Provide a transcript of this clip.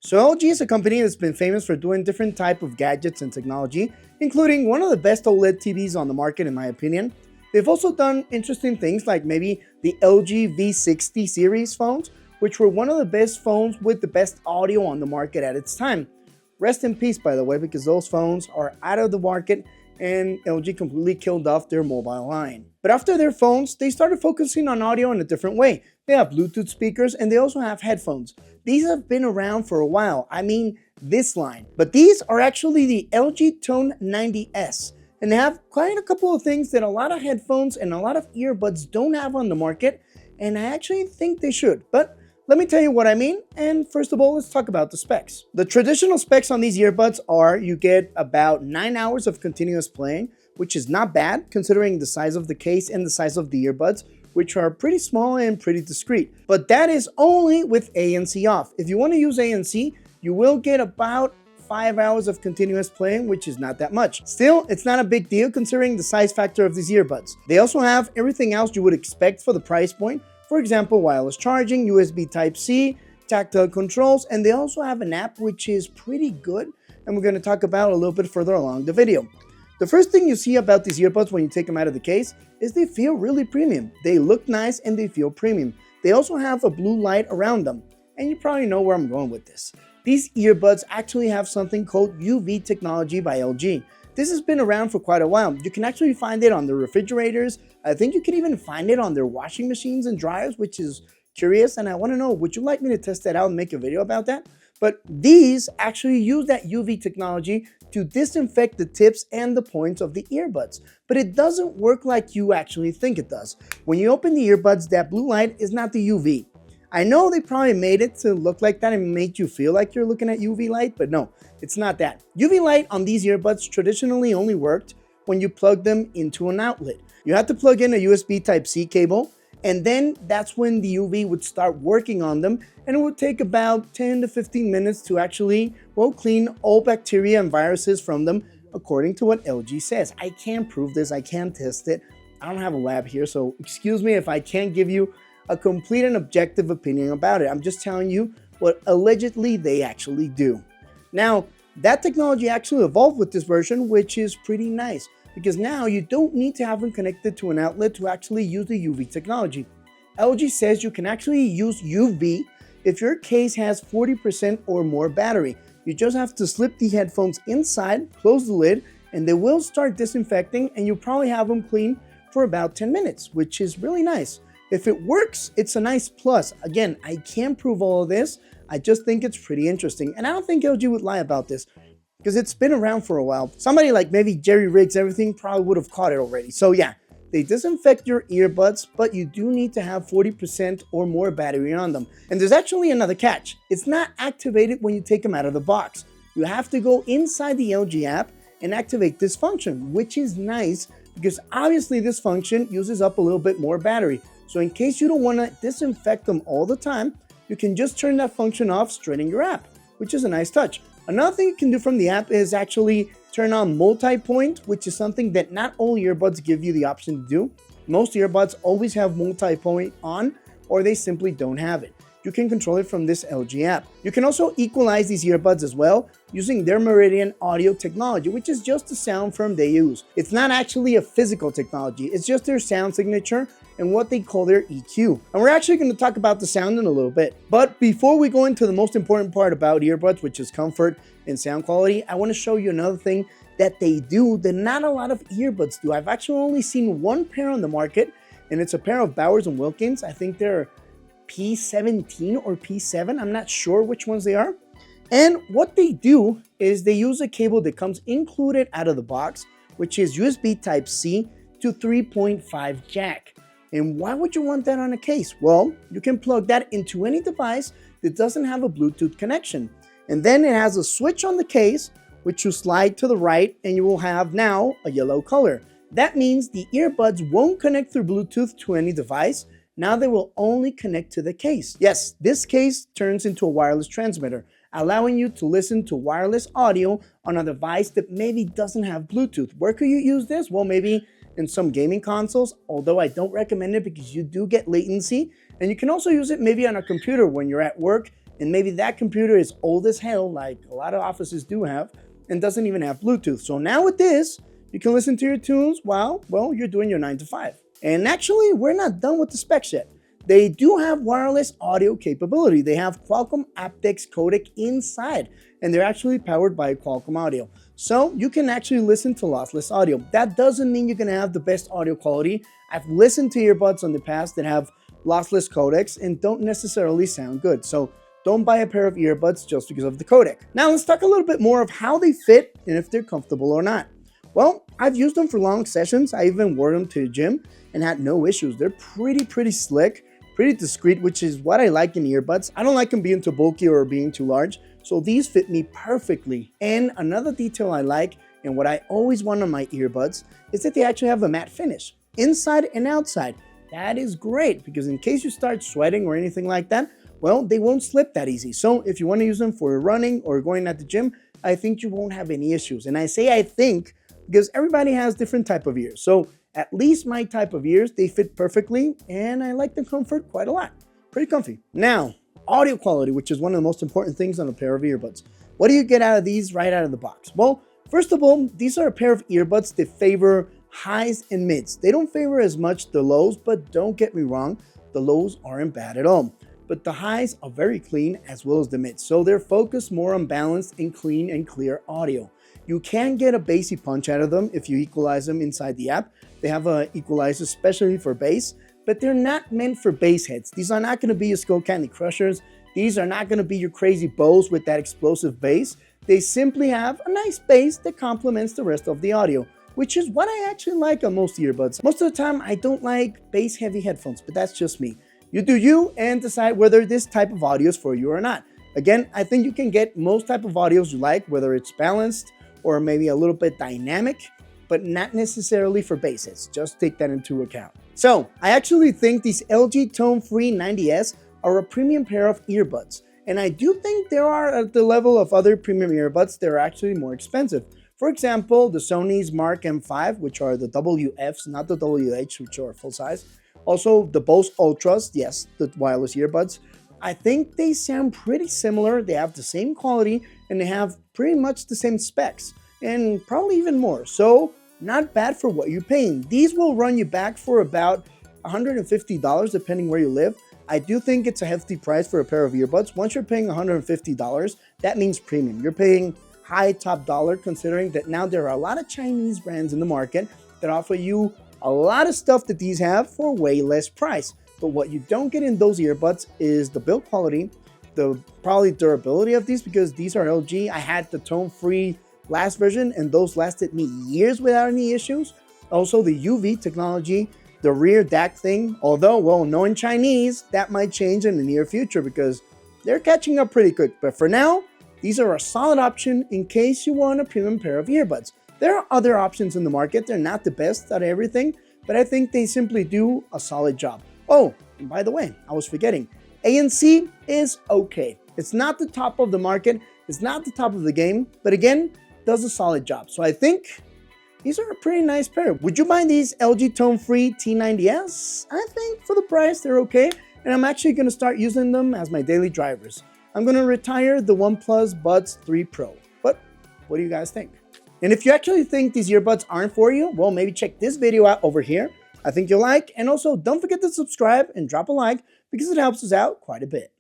So LG is a company that's been famous for doing different type of gadgets and technology, including one of the best OLED TVs on the market in my opinion. They've also done interesting things like maybe the LG V60 series phones, which were one of the best phones with the best audio on the market at its time. Rest in peace, by the way, because those phones are out of the market and LG completely killed off their mobile line. But after their phones, they started focusing on audio in a different way. They have Bluetooth speakers and they also have headphones. These have been around for a while. I mean, this line. But these are actually the LG Tone 90s. And they have quite a couple of things that a lot of headphones and a lot of earbuds don't have on the market. And I actually think they should. But let me tell you what I mean, and first of all, let's talk about the specs. The traditional specs on these earbuds are you get about 9 hours of continuous playing, which is not bad considering the size of the case and the size of the earbuds, which are pretty small and pretty discreet. But that is only with ANC off. If you want to use ANC, you will get about 5 hours of continuous playing, which is not that much. Still, it's not a big deal considering the size factor of these earbuds. They also have everything else you would expect for the price point. For example, wireless charging, USB Type-C, tactile controls, and they also have an app which is pretty good, and we're going to talk about a little bit further along the video. The first thing you see about these earbuds when you take them out of the case is they feel really premium. They look nice and they feel premium. They also have a blue light around them, and you probably know where I'm going with this. These earbuds actually have something called UV technology by LG. This has been around for quite a while. You can actually find it on the refrigerators. I think you can even find it on their washing machines and dryers, which is curious. And I want to know, would you like me to test that out and make a video about that? But these actually use that UV technology to disinfect the tips and the points of the earbuds. But it doesn't work like you actually think it does. When you open the earbuds, that blue light is not the UV. I know they probably made it to look like that and made you feel like you're looking at UV light, but no, it's not that. UV light on these earbuds traditionally only worked when you plug them into an outlet. You had to plug in a USB Type-C cable, and then that's when the UV would start working on them, and it would take about 10 to 15 minutes to actually, well, clean all bacteria and viruses from them, according to what LG says. I can't prove this, I can't test it. I don't have a lab here, so excuse me if I can't give you a complete and objective opinion about it. I'm just telling you what allegedly they actually do. Now, that technology actually evolved with this version, which is pretty nice because now you don't need to have them connected to an outlet to actually use the UV technology. LG says you can actually use UV if your case has 40% or more battery. You just have to slip the headphones inside, close the lid, and they will start disinfecting, and you'll probably have them clean for about 10 minutes, which is really nice. If it works, it's a nice plus. Again, I can't prove all of this. I just think it's pretty interesting. And I don't think LG would lie about this because it's been around for a while. Somebody like maybe Jerry Riggs, everything probably would have caught it already. So yeah, they disinfect your earbuds, but you do need to have 40% or more battery on them. And there's actually another catch. It's not activated when you take them out of the box. You have to go inside the LG app and activate this function, which is nice because obviously this function uses up a little bit more battery. So in case you don't want to disinfect them all the time, you can just turn that function off straight in your app, which is a nice touch. Another thing you can do from the app is actually turn on multi-point, which is something that not all earbuds give you the option to do. Most earbuds always have multi-point on, or they simply don't have it. You can control it from this LG app. You can also equalize these earbuds as well using their Meridian audio technology, which is just the sound firm they use. It's not actually a physical technology, it's just their sound signature and what they call their EQ. And we're actually going to talk about the sound in a little bit. But before we go into the most important part about earbuds, which is comfort and sound quality, I want to show you another thing that they do that not a lot of earbuds do. I've actually only seen one pair on the market, and it's a pair of Bowers & Wilkins. I think they're P17 or P7. I'm not sure which ones they are. And what they do is they use a cable that comes included out of the box, which is USB Type-C to 3.5 jack. And why would you want that on a case? Well, you can plug that into any device that doesn't have a Bluetooth connection. And then it has a switch on the case, which you slide to the right, and you will have now a yellow color. That means the earbuds won't connect through Bluetooth to any device. Now they will only connect to the case. Yes, this case turns into a wireless transmitter, allowing you to listen to wireless audio on a device that maybe doesn't have Bluetooth. Where could you use this? Well, maybe in some gaming consoles, although I don't recommend it because you do get latency. And you can also use it maybe on a computer when you're at work And maybe that computer is old as hell, like a lot of offices do have, and doesn't even have Bluetooth. So now with this, you can listen to your tunes while, well, you're doing your 9 to 5. And actually, we're not done with the specs yet. They do have wireless audio capability. They have Qualcomm aptX codec inside, and they're actually powered by Qualcomm audio. So you can actually listen to lossless audio. That doesn't mean you're gonna have the best audio quality. I've listened to earbuds in the past that have lossless codecs and don't necessarily sound good. So don't buy a pair of earbuds just because of the codec. Now let's talk a little bit more of how they fit and if they're comfortable or not. Well, I've used them for long sessions. I even wore them to the gym and had no issues. They're pretty slick, pretty discreet, which is what I like in earbuds. I don't like them being too bulky or being too large, so these fit me perfectly. And another detail I like, and what I always want on my earbuds, is that they actually have a matte finish, inside and outside. That is great, because in case you start sweating or anything like that, well, they won't slip that easy. So if you want to use them for running or going at the gym, I think you won't have any issues. And I say I think because everybody has different type of ears. So at least my type of ears, they fit perfectly, and I like the comfort quite a lot. Pretty comfy. Now, audio quality, which is one of the most important things on a pair of earbuds. What do you get out of these right out of the box? Well, first of all, these are a pair of earbuds that favor highs and mids. They don't favor as much the lows, but don't get me wrong, the lows aren't bad at all. But the highs are very clean as well as the mids. So they're focused more on balanced and clean and clear audio. You can get a bassy punch out of them if you equalize them inside the app. They have an equalizer especially for bass, but they're not meant for bass heads. These are not going to be your Skull Candy Crushers. These are not going to be your crazy Bose with that explosive bass. They simply have a nice bass that complements the rest of the audio, which is what I actually like on most earbuds. Most of the time, I don't like bass heavy headphones, but that's just me. You do you and decide whether this type of audio is for you or not. Again, I think you can get most type of audios you like, whether it's balanced or maybe a little bit dynamic, but not necessarily for bass hits. Just take that into account. So I actually think these LG Tone Free T90s are a premium pair of earbuds. And I do think there are at the level of other premium earbuds that are actually more expensive. For example, the Sony's Mark M5, which are the WFs, not the WH, which are full size. Also, the Bose Ultras, yes, the wireless earbuds. I think they sound pretty similar. They have the same quality and they have pretty much the same specs and probably even more. So not bad for what you're paying. These will run you back for about $150 depending where you live. I do think it's a hefty price for a pair of earbuds. Once you're paying $150, that means premium. You're paying high top dollar, considering that now there are a lot of Chinese brands in the market that offer you a lot of stuff that these have for way less price. But what you don't get in those earbuds is the build quality, the probably durability of these, because these are LG. I had the Tone Free last version and those lasted me years without any issues. Also the UV technology, the rear DAC thing, although, well, knowing Chinese, that might change in the near future because they're catching up pretty quick. But for now, these are a solid option in case you want a premium pair of earbuds. There are other options in the market. They're not the best at everything, but I think they simply do a solid job. Oh, and by the way, I was forgetting, ANC is okay. It's not the top of the market, it's not the top of the game, but again, does a solid job. So I think these are a pretty nice pair. Would you buy these LG Tone Free T90s? I think for the price, they're okay. And I'm actually gonna start using them as my daily drivers. I'm gonna retire the OnePlus Buds 3 Pro. But what do you guys think? And if you actually think these earbuds aren't for you, well, maybe check this video out over here. I think you'll like, and also don't forget to subscribe and drop a like because it helps us out quite a bit.